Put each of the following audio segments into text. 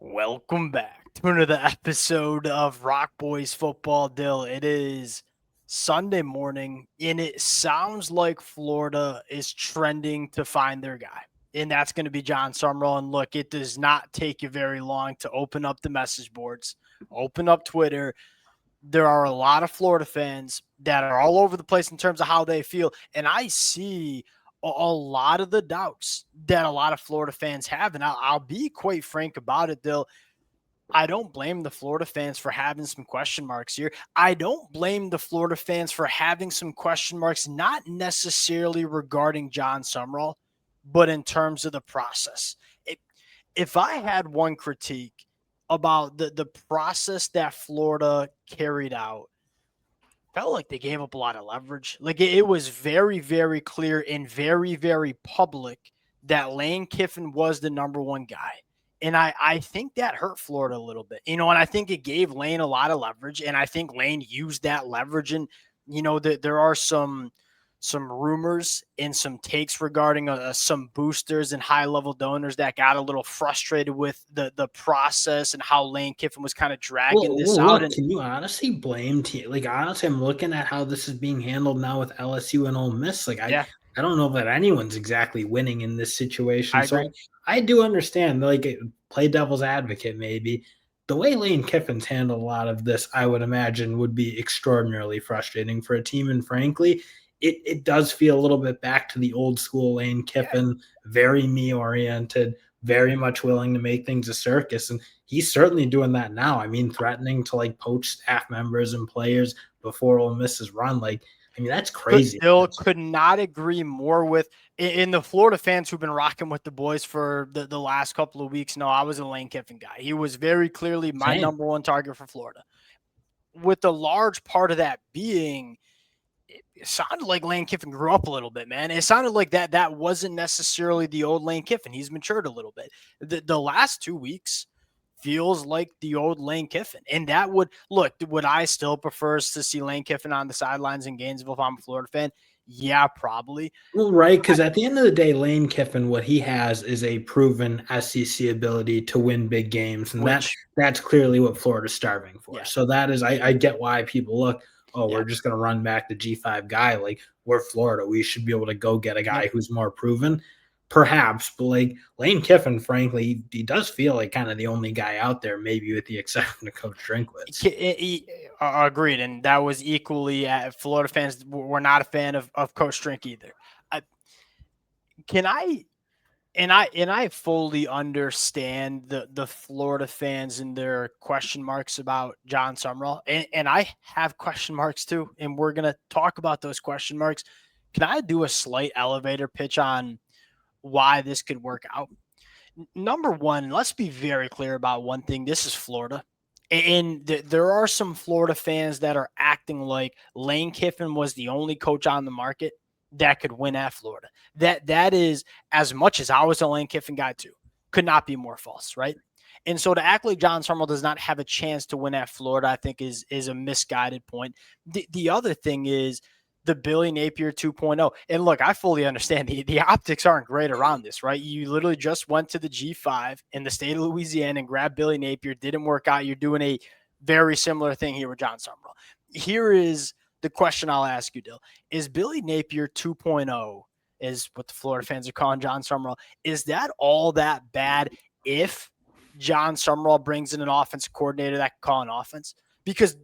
Welcome back to another episode of Rock Boys Football. Dill, it is Sunday morning, and it sounds like Florida is trending to find their guy, and that's going to be Jon Sumrall. And look, it does not take you very long to open up the message boards, open up Twitter. There are a lot of Florida fans that are all over the place in terms of how they feel, and I see a lot of the doubts that a lot of Florida fans have. And I'll be quite frank about it, Dill. I don't blame the Florida fans for having some question marks here. I don't blame the Florida fans for having some question marks, not necessarily regarding Jon Sumrall, but in terms of the process. If I had one critique about the process that Florida carried out, felt like they gave up a lot of leverage. Like it was very, very clear and very, very public that Lane Kiffin was the number one guy. And I think that hurt Florida a little bit, and I think it gave Lane a lot of leverage. And I think Lane used that leverage. And, there are some rumors and some takes regarding some boosters and high level donors that got a little frustrated with the process and how Lane Kiffin was kind of dragging this out. Look, can you honestly blame like honestly, I'm looking at how this is being handled now with LSU and Ole Miss. Yeah, I don't know that anyone's exactly winning in this situation. I agree. I do understand, like, play devil's advocate, maybe. The way Lane Kiffin's handled a lot of this, I would imagine, would be extraordinarily frustrating for a team. And frankly, it does feel a little bit back to the old school Lane Kiffin, very me oriented, very much willing to make things a circus. And he's certainly doing that now. I mean, threatening to like poach staff members and players before Ole Miss's run. Like, I mean, that's crazy. Could not agree more with in the Florida fans who've been rocking with the boys for the last couple of weeks. No, I was a Lane Kiffin guy. He was very clearly my number one target for Florida. With the large part of that being, it sounded like Lane Kiffin grew up a little bit, man. It sounded like that wasn't necessarily the old Lane Kiffin. He's matured a little bit. The last 2 weeks feels like the old Lane Kiffin. And that would I still prefer to see Lane Kiffin on the sidelines in Gainesville if I'm a Florida fan? Yeah, probably. Well, right, because at the end of the day, Lane Kiffin, what he has is a proven SEC ability to win big games, and that's clearly what Florida's starving for. Yeah. So that is, I get why people look, we're just going to run back the G5 guy. Like, we're Florida. We should be able to go get a guy who's more proven. Perhaps, but like Lane Kiffin, frankly, he does feel like kind of the only guy out there, maybe with the exception of Coach Drinkwitz. Agreed, and that was equally Florida fans were not a fan of Coach Drink either. I fully understand the Florida fans and their question marks about Jon Sumrall, and I have question marks too, and we're gonna talk about those question marks. Can I do a slight elevator pitch on why this could work out? Number one, let's be very clear about one thing. This is Florida. And there are some Florida fans that are acting like Lane Kiffin was the only coach on the market that could win at Florida. That is, as much as I was a Lane Kiffin guy too, could not be more false, right? And so to act like Jon Sumrall does not have a chance to win at Florida, I think is a misguided point. The other thing is the Billy Napier 2.0. And look, I fully understand the optics aren't great around this, right? You literally just went to the G5 in the state of Louisiana and grabbed Billy Napier. Didn't work out. You're doing a very similar thing here with Jon Sumrall. Here is the question I'll ask you, Dill. Is Billy Napier 2.0, is what the Florida fans are calling Jon Sumrall, is that all that bad if Jon Sumrall brings in an offensive coordinator that can call an offense? Because,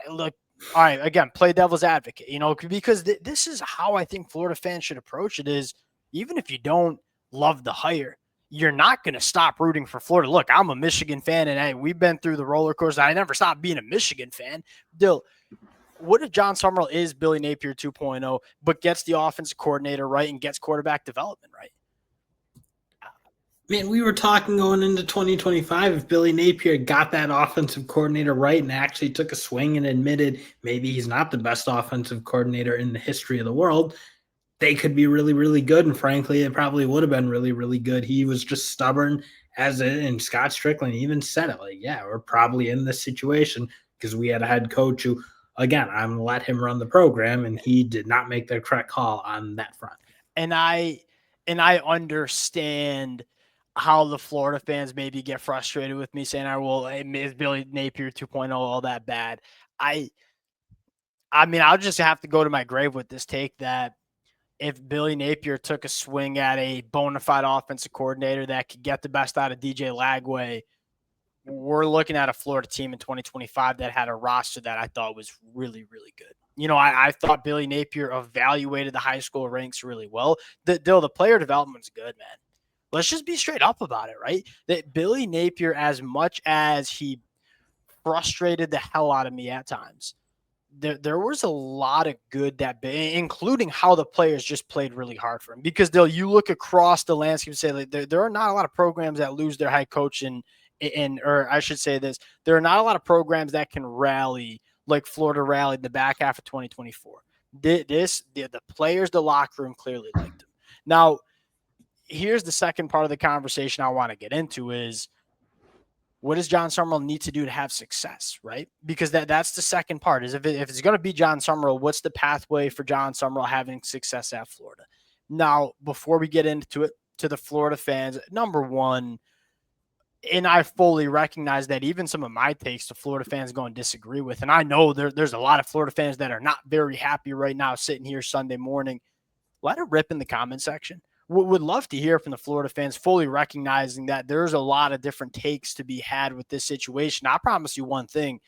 look, all right, again, play devil's advocate, because this is how I think Florida fans should approach it is, even if you don't love the hire, you're not going to stop rooting for Florida. Look, I'm a Michigan fan, and hey, we've been through the roller coaster. I never stopped being a Michigan fan. Dill, what if Jon Sumrall is Billy Napier 2.0, but gets the offensive coordinator right and gets quarterback development right? Man, we were talking going into 2025 if Billy Napier got that offensive coordinator right and actually took a swing and admitted maybe he's not the best offensive coordinator in the history of the world, they could be really, really good. And frankly, it probably would have been really, really good. He was just stubborn and Scott Strickland even said it like, yeah, we're probably in this situation because we had a head coach who, again, I'm going to let him run the program, and he did not make the correct call on that front. And I understand how the Florida fans maybe get frustrated with me saying, well, is Billy Napier 2.0 all that bad? I mean, I'll just have to go to my grave with this take that if Billy Napier took a swing at a bona fide offensive coordinator that could get the best out of DJ Lagway, we're looking at a Florida team in 2025 that had a roster that I thought was really, really good. I thought Billy Napier evaluated the high school ranks really well. The player development's good, man. Let's just be straight up about it, right? That Billy Napier, as much as he frustrated the hell out of me at times, there was a lot of good including how the players just played really hard for him. Because you look across the landscape and say like, there are not a lot of programs that lose their head coach or I should say this, there are not a lot of programs that can rally like Florida rallied in the back half of 2024. The players, the locker room clearly liked him. Now, here's the second part of the conversation I want to get into is, what does Jon Sumrall need to do to have success, right? Because that's the second part is if it's going to be Jon Sumrall, what's the pathway for Jon Sumrall having success at Florida? Now, before we get into it, to the Florida fans, number one, and I fully recognize that even some of my takes the Florida fans go and disagree with, and I know there's a lot of Florida fans that are not very happy right now sitting here Sunday morning. Let it rip in the comment section. Would love to hear from the Florida fans, fully recognizing that there's a lot of different takes to be had with this situation. I promise you one thing,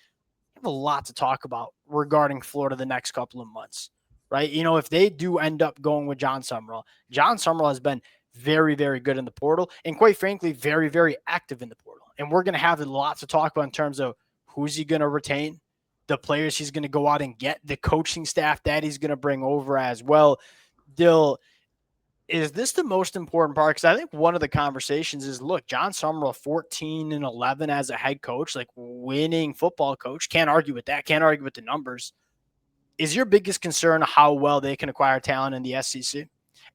I have a lot to talk about regarding Florida the next couple of months, right? If they do end up going with Jon Sumrall has been very, very good in the portal and quite frankly, very, very active in the portal. And we're going to have a lot to talk about in terms of who's he going to retain, the players he's going to go out and get, the coaching staff that he's going to bring over as well. Is this the most important part? Because I think one of the conversations is, look, Jon Sumrall, 14-11 as a head coach, like winning football coach. Can't argue with that. Can't argue with the numbers. Is your biggest concern how well they can acquire talent in the SEC?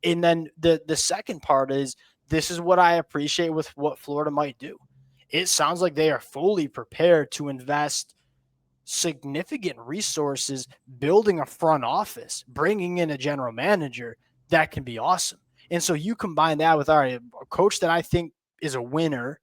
And then the second part is, this is what I appreciate with what Florida might do. It sounds like they are fully prepared to invest significant resources building a front office, bringing in a general manager that can be awesome. And so you combine that with a coach that I think is a winner,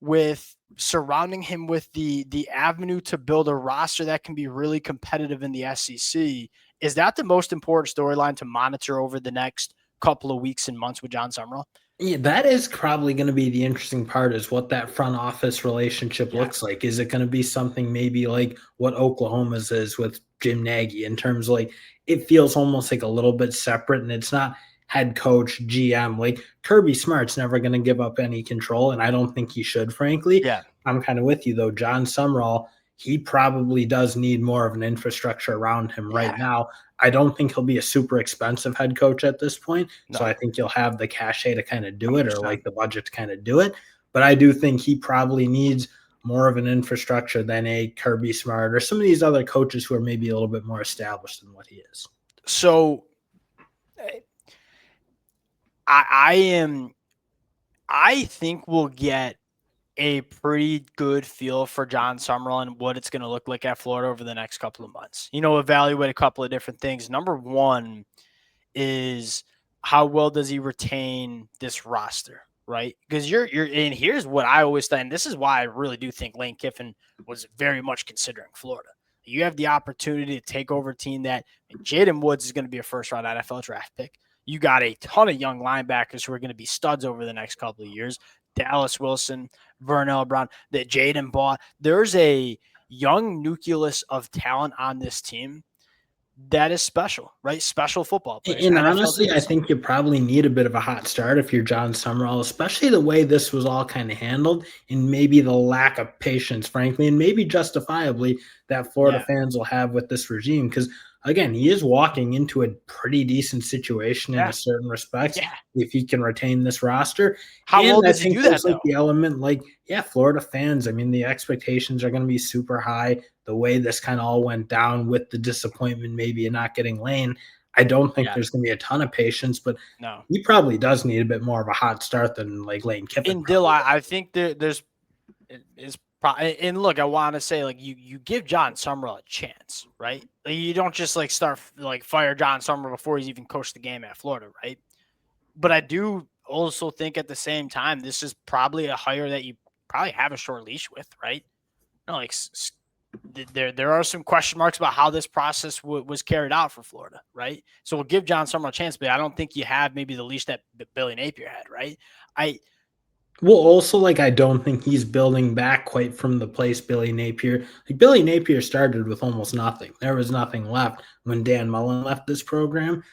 with surrounding him with the avenue to build a roster that can be really competitive in the SEC. Is that the most important storyline to monitor over the next couple of weeks and months with Jon Sumrall? Yeah, that is probably going to be the interesting part, is what that front office relationship looks like. Is it going to be something maybe like what Oklahoma's is with Jim Nagy, in terms of like, it feels almost like a little bit separate, and it's not head coach, GM. Like Kirby Smart's never going to give up any control, and I don't think he should, frankly. Yeah. I'm kind of with you though. Jon Sumrall, he probably does need more of an infrastructure around him right now. I don't think he'll be a super expensive head coach at this point. No. So I think you'll have the cachet to kind of do it, 100%. Or like the budget to kind of do it. But I do think he probably needs more of an infrastructure than a Kirby Smart or some of these other coaches who are maybe a little bit more established than what he is. So I think we'll get a pretty good feel for Jon Sumrall and what it's going to look like at Florida over the next couple of months. Evaluate a couple of different things. Number one is, how well does he retain this roster, right? Because and here's what I always think, and this is why I really do think Lane Kiffin was very much considering Florida. You have the opportunity to take over a team that Jaden Woods is going to be a first-round NFL draft pick. You got a ton of young linebackers who are going to be studs over the next couple of years. Dallas Wilson, Vernell Brown, that Jaden bought. There's a young nucleus of talent on this team that is special, right? Special football players. And honestly, I think you probably need a bit of a hot start if you're Jon Sumrall, especially the way this was all kind of handled, and maybe the lack of patience, frankly, and maybe justifiably, that Florida fans will have with this regime. Because again, he is walking into a pretty decent situation in a certain respect if he can retain this roster. How well does he do that, like the element, like, Florida fans, I mean, the expectations are going to be super high. The way this kind of all went down with the disappointment maybe in not getting Lane, I don't think there's going to be a ton of patience, but he probably does need a bit more of a hot start than like Lane Kiffin. And Dill, I think there's and look, I want to say, like, you give Jon Sumrall a chance, right? Like, you don't just like start like fire Jon Sumrall before he's even coached the game at Florida, right? But I do also think at the same time, this is probably a hire that you probably have a short leash with, right? No, like there are some question marks about how this process was carried out for Florida, right? So we'll give Jon Sumrall a chance, but I don't think you have maybe the leash that Billy Napier had, right? I Well, also, like, I don't think he's building back quite from the place Billy Napier. Like, Billy Napier started with almost nothing. There was nothing left when Dan Mullen left this program.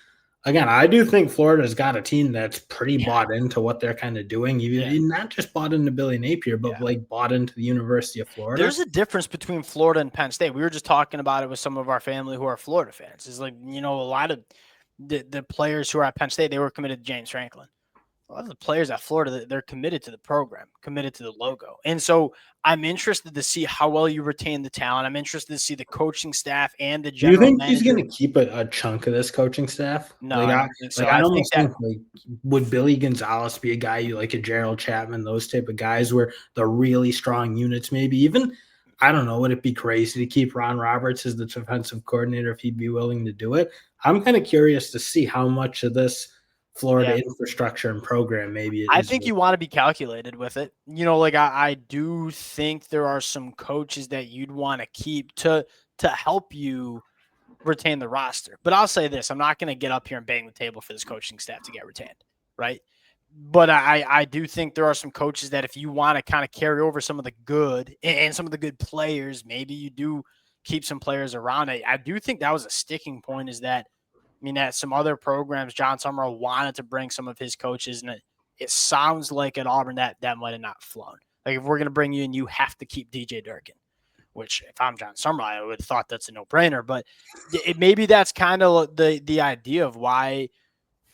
Again, I do think Florida's got a team that's pretty yeah, bought into what they're kind of doing. yeah, Even not just bought into Billy Napier, but yeah. like bought into the University of Florida. There's a difference between Florida and Penn State. We were just talking about it with some of our family who are Florida fans. It's like, a lot of the players who are at Penn State, they were committed to James Franklin. A lot of the players at Florida, they're committed to the program, committed to the logo. And so I'm interested to see how well you retain the talent. I'm interested to see the coaching staff and the Do you general think he's going manager. to keep a chunk of this coaching staff? No, I don't think so. I I think almost that think like would Billy Gonzalez be a guy you like a Gerald Chapman, those type of guys where the really strong units, maybe even I don't know, would it be crazy to keep Ron Roberts as the defensive coordinator if he'd be willing to do it? I'm kind of curious to see how much of this Florida yeah, infrastructure and program maybe I is. think you want to be calculated with it. Like I do think there are some coaches that you'd want to keep to help you retain the roster. But I'll say this: I'm not going to get up here and bang the table for this coaching staff to get retained, right? But I do think there are some coaches that if you want to kind of carry over some of the good and some of the good players, maybe you do keep some players around. I do think that was a sticking point. Is that at some other programs, Jon Sumrall wanted to bring some of his coaches, and it sounds like at Auburn that might have not flown. Like if we're going to bring you in, you have to keep DJ Durkin. Which, if I'm Jon Sumrall, I would have thought that's a no-brainer. But maybe that's kind of the idea of why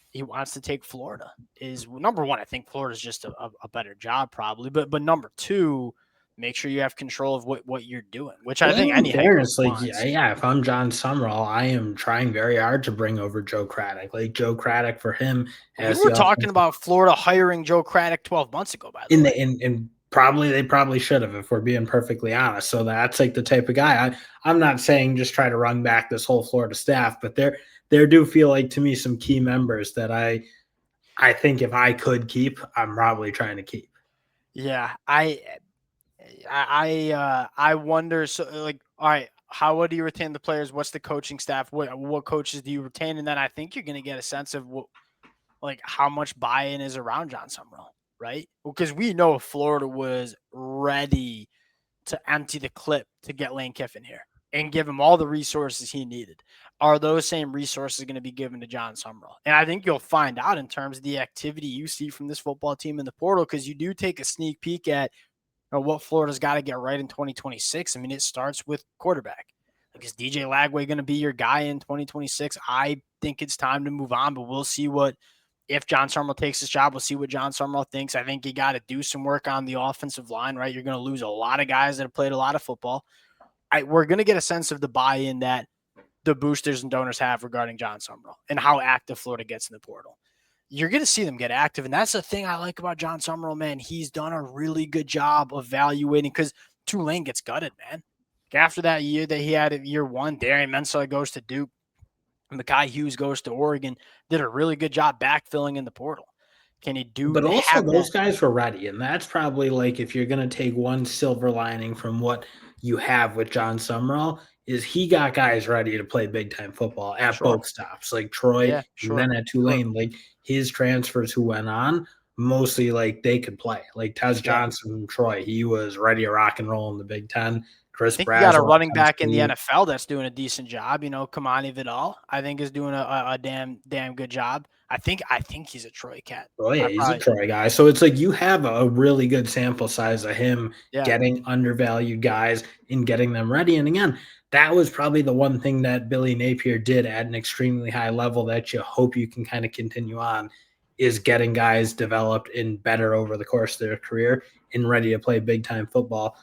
he wants to take Florida. Is number one, I think Florida is just a better job probably. But number two, make sure you have control of what you're doing, which I Well, think in any head coach fairness, like, wants. yeah, if I'm Jon Sumrall, I am trying very hard to bring over Joe Craddock. Like Joe Craddock for him We as were the talking offensive about Florida hiring Joe Craddock 12 months ago, by the in way. the in probably they probably should have if we're being perfectly honest. So that's like the type of guy. I'm not saying just try to run back this whole Florida staff, but there do feel like to me some key members that I think if I could keep, I'm probably trying to keep. Yeah, I wonder. So, like, all right, how do you retain the players? What's the coaching staff? What coaches do you retain? And then I think you're going to get a sense of like how much buy-in is around Jon Sumrall, right? Because we know Florida was ready to empty the clip to get Lane Kiffin here and give him all the resources he needed. Are those same resources going to be given to Jon Sumrall? And I think you'll find out in terms of the activity you see from this football team in the portal, because you do take a sneak peek at what Florida's got to get right in 2026. It starts with quarterback. Like, is DJ Lagway going to be your guy in 2026? I think it's time to move on, but we'll see if Jon Sumrall takes his job. We'll see what Jon Sumrall thinks. I think you got to do some work on the offensive line, right? You're going to lose a lot of guys that have played a lot of football. We're going to get a sense of the buy-in that the boosters and donors have regarding Jon Sumrall and how active Florida gets in the portal. You're going to see them get active. And that's the thing I like about Jon Sumrall, man. He's done a really good job evaluating, because Tulane gets gutted, man. After that year that he had at year one, Darian Mensah goes to Duke. Mekhi Hughes goes to Oregon. Did a really good job backfilling in the portal. Can he But also have that? those guys were ready, and that's probably like if you're going to take one silver lining from what you have with Jon Sumrall is he got guys ready to play big time football at Sure. both stops, like Troy Yeah, and sure. then at Sure. Tulane. Like his transfers who went on mostly like they could play. Like Tez Yeah. Johnson from Troy, he was ready to rock and roll in the Big Ten. I Chris think you got a Brazel at running Penn back in the State. NFL that's doing a decent job. Kamani Vidal, I think, is doing a damn good job. I think he's a Troy cat. Oh yeah, I he's a probably Troy guy. So it's like you have a really good sample size of him yeah. getting undervalued guys and getting them ready. And again, that was probably the one thing that Billy Napier did at an extremely high level that you hope you can kind of continue on is getting guys developed and better over the course of their career and ready to play big time football.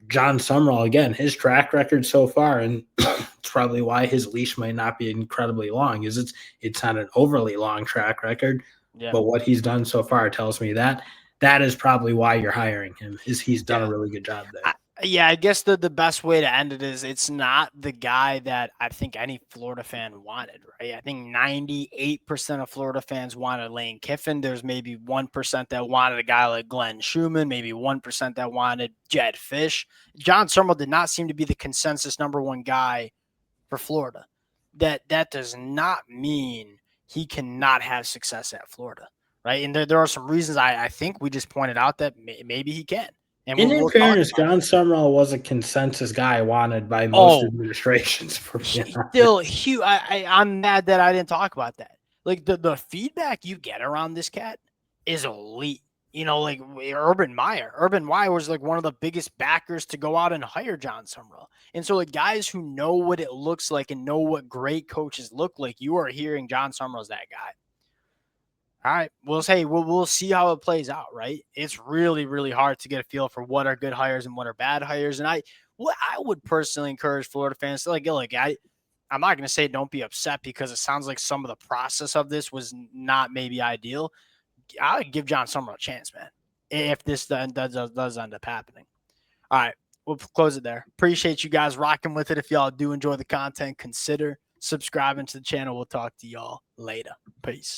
Jon Sumrall, again, his track record so far, and it's probably why his leash might not be incredibly long, is it's not an overly long track record, Yeah. but what he's done so far tells me that is probably why you're hiring him, is he's done Yeah. a really good job there. Yeah, I guess the best way to end it is it's not the guy that I think any Florida fan wanted, right? I think 98% of Florida fans wanted Lane Kiffin. There's maybe 1% that wanted a guy like Glenn Schumann, maybe 1% that wanted Jed Fish. Jon Sumrall did not seem to be the consensus number one guy for Florida. That does not mean he cannot have success at Florida, right? And there are some reasons I think we just pointed out that maybe he can. And And in we'll talk fairness, about it. Jon Sumrall was a consensus guy wanted by most Oh, administrations. For being still honest. huge. I'm mad that I didn't talk about that. Like the feedback you get around this cat is elite. You know, like Urban Meyer. Urban Meyer was like one of the biggest backers to go out and hire Jon Sumrall. And so, like guys who know what it looks like and know what great coaches look like, you are hearing Jon Sumrall's that guy. All right, we'll see how it plays out. Right? It's really really hard to get a feel for what are good hires and what are bad hires. And what I would personally encourage Florida fans to I'm not going to say don't be upset because it sounds like some of the process of this was not maybe ideal. I would give Jon Sumrall a chance, man, if this does end up happening. All right, we'll close it there. Appreciate you guys rocking with it. If y'all do enjoy the content, consider subscribing to the channel. We'll talk to y'all later. Peace.